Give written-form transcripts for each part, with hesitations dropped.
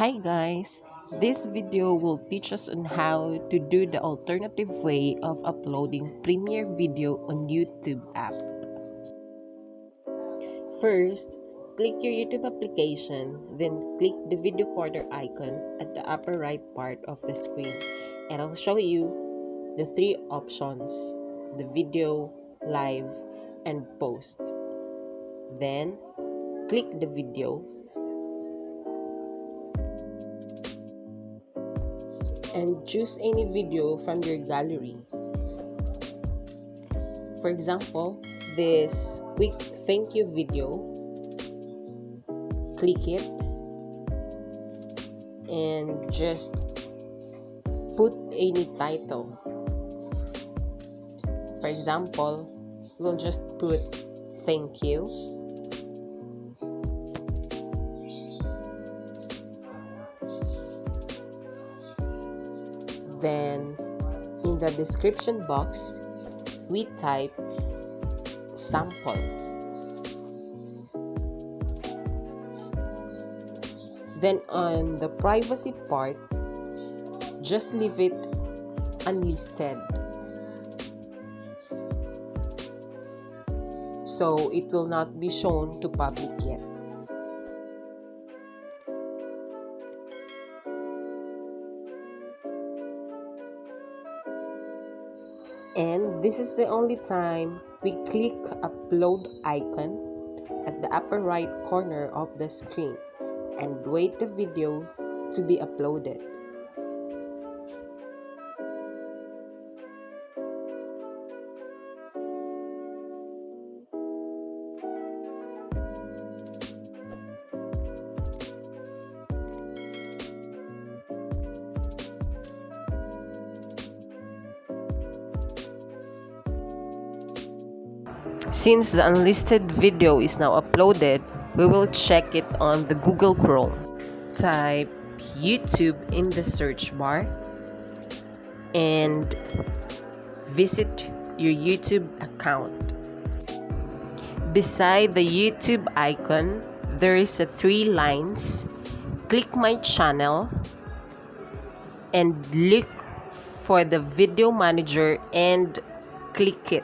Hi guys, this video will teach us on how to do the alternative way of uploading Premiere Video on YouTube app. First, click your YouTube application, then click the video recorder icon at the upper right part of the screen, and I'll show you the three options: the video, live, and post. Then, click the video and choose any video from your gallery. For example, this quick thank you video. Click it and just put any title. For example, we'll just put thank you. Then, in the description box, we type sample. Then on the privacy part, just leave it unlisted, so it will not be shown to public yet. And this is the only time we click upload icon at the upper right corner of the screen and wait the video to be uploaded. Since the unlisted video is now uploaded, we will check it on the Google Chrome. Type YouTube in the search bar and visit your YouTube account. Beside the YouTube icon, there is a 3 lines. Click my channel and look for the video manager and click it.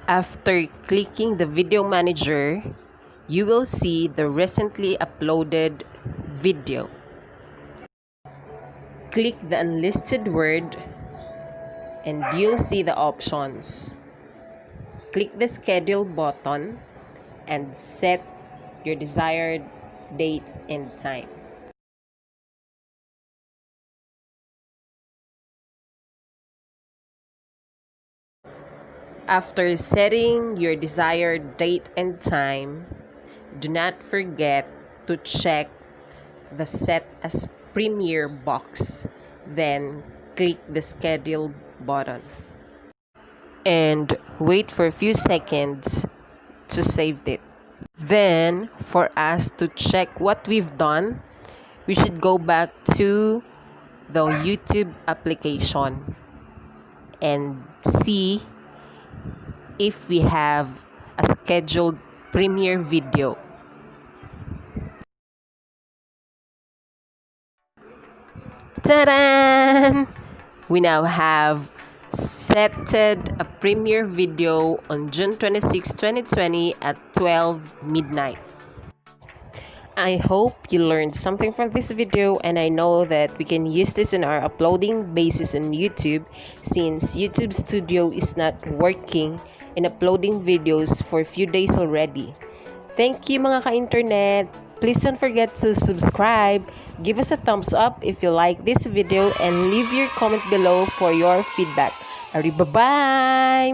After clicking the video manager, you will see the recently uploaded video. Click the unlisted word and you'll see the options. Click the schedule button and set your desired date and time. After setting your desired date and time, do not forget to check the Set as Premiere box. Then click the Schedule button. And wait for a few seconds to save it. Then, for us to check what we've done, we should go back to the YouTube application and see if we have a scheduled Premiere video. Ta-da! We now have setted a Premiere video on June 26, 2020 at 12 midnight. I hope you learned something from this video, and I know that we can use this in our uploading basis on YouTube, since YouTube Studio is not working in uploading videos for a few days already. Thank you mga ka-internet. Please don't forget to subscribe, give us a thumbs up if you like this video, and leave your comment below for your feedback. Bye-bye!